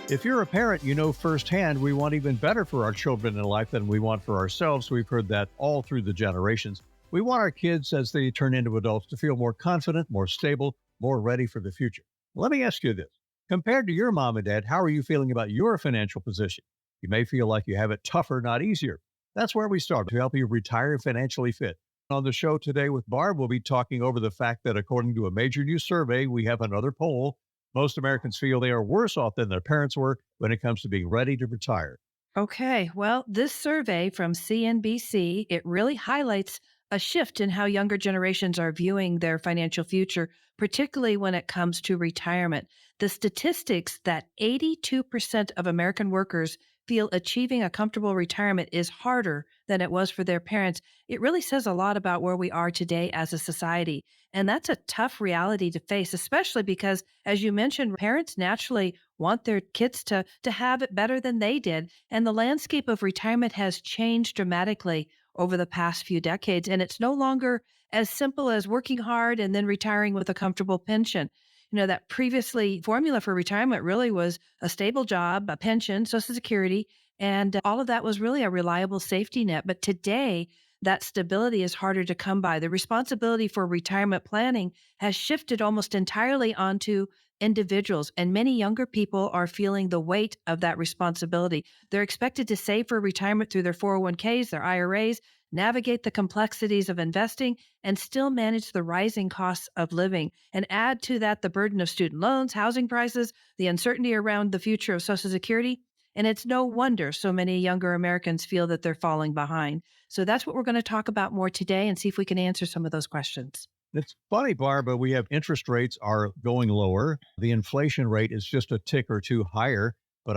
If you're a parent, you know firsthand we want even better for our children in life than we want for ourselves. We've heard that all through the generations. We want our kids, as they turn into adults, to feel more confident, more stable, more ready for the future. Let me ask you this. Compared to your mom and dad, how are you feeling about your financial position? You may feel like you have it tougher, not easier. That's where we start to help you retire financially fit. On the show today with Barb, we'll be talking over the fact that according to a major new survey, we have another poll. Most Americans feel they are worse off than their parents were when it comes to being ready to retire. Okay, well, this survey from CNBC, it really highlights a shift in how younger generations are viewing their financial future, particularly when it comes to retirement. The statistics that 82% of American workers feel achieving a comfortable retirement is harder than it was for their parents. It really says a lot about where we are today as a society. And that's a tough reality to face, especially because, as you mentioned, parents naturally want their kids to have it better than they did. And the landscape of retirement has changed dramatically over the past few decades. And it's no longer as simple as working hard and then retiring with a comfortable pension. You know, that previously formula for retirement really was a stable job, a pension, Social Security, and all of that was really a reliable safety net. But today, that stability is harder to come by. The responsibility for retirement planning has shifted almost entirely onto individuals, and many younger people are feeling the weight of that responsibility. They're expected to save for retirement through their 401ks, their IRAs, navigate the complexities of investing, and still manage the rising costs of living. And add to that the burden of student loans, housing prices, the uncertainty around the future of Social Security. And it's no wonder so many younger Americans feel that they're falling behind. So that's what we're going to talk about more today and see if we can answer some of those questions. It's funny, Barb, but we have interest rates are going lower. The inflation rate is just a tick or two higher. But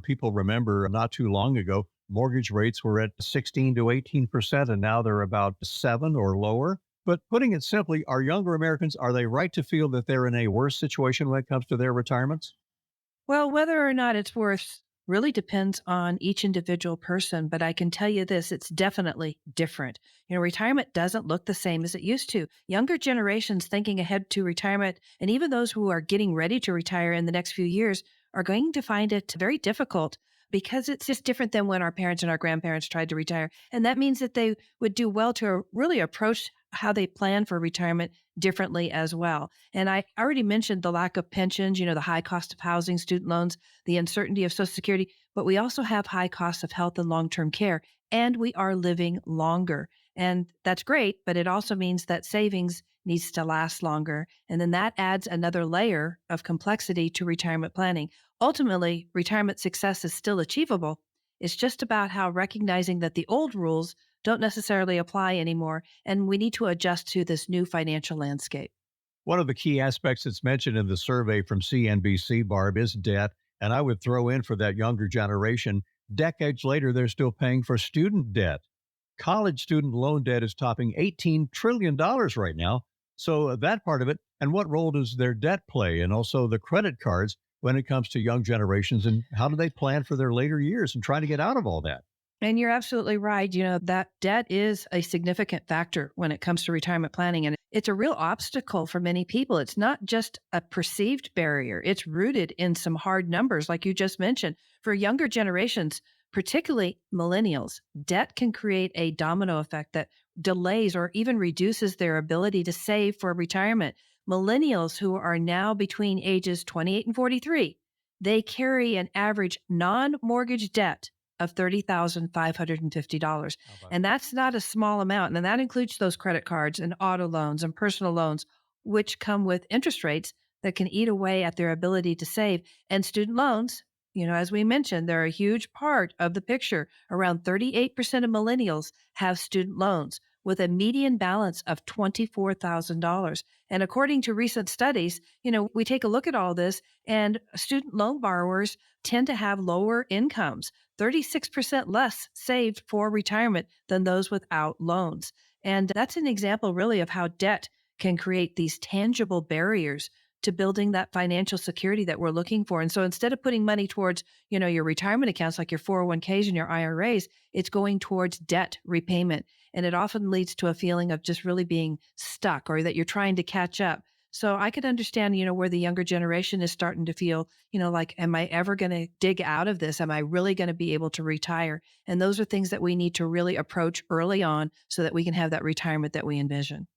people remember not too long ago, mortgage rates were at 16 to 18%, and now they're about 7 or lower. But putting it simply, are younger Americans, are they right to feel that they're in a worse situation when it comes to their retirements? Well, whether or not it's worth really depends on each individual person, but I can tell you this, it's definitely different. You know, retirement doesn't look the same as it used to. Younger generations thinking ahead to retirement, and even those who are getting ready to retire in the next few years, are going to find it very difficult because it's just different than when our parents and our grandparents tried to retire. And that means that they would do well to really approach how they plan for retirement differently as well. And I already mentioned the lack of pensions, you know, the high cost of housing, student loans, the uncertainty of Social Security, but we also have high costs of health and long-term care, and we are living longer. And that's great, but it also means that savings needs to last longer. And then that adds another layer of complexity to retirement planning. Ultimately, retirement success is still achievable. It's just about how recognizing that the old rules don't necessarily apply anymore, and we need to adjust to this new financial landscape. One of the key aspects that's mentioned in the survey from CNBC, Barb, is debt. And I would throw in for that younger generation, decades later, they're still paying for student debt. College student loan debt is topping $18 trillion right now. So that part of it, and what role does their debt play? And also the credit cards when it comes to young generations, and how do they plan for their later years and try to get out of all that? And you're absolutely right. You know, that debt is a significant factor when it comes to retirement planning. And it's a real obstacle for many people. It's not just a perceived barrier, it's rooted in some hard numbers, like you just mentioned. For younger generations, particularly millennials, debt can create a domino effect that delays or even reduces their ability to save for retirement. Millennials who are now between ages 28 and 43, they carry an average non-mortgage debt of $30,550. How about And that? that's not a small amount. And that includes those credit cards and auto loans and personal loans, which come with interest rates that can eat away at their ability to save. And student loans, you know, as we mentioned, they're a huge part of the picture. Around 38% of millennials have student loans with a median balance of $24,000. And according to recent studies, you know, we take a look at all this, and student loan borrowers tend to have lower incomes, 36% less saved for retirement than those without loans. And that's an example really of how debt can create these tangible barriers to building that financial security that we're looking for. And so instead of putting money towards, you know, your retirement accounts like your 401ks and your IRAs, it's going towards debt repayment. And it often leads to a feeling of just really being stuck or that you're trying to catch up. So I could understand, where the younger generation is starting to feel, like, am I ever going to dig out of this? Am I really going to be able to retire? And those are things that we need to really approach early on so that we can have that retirement that we envision.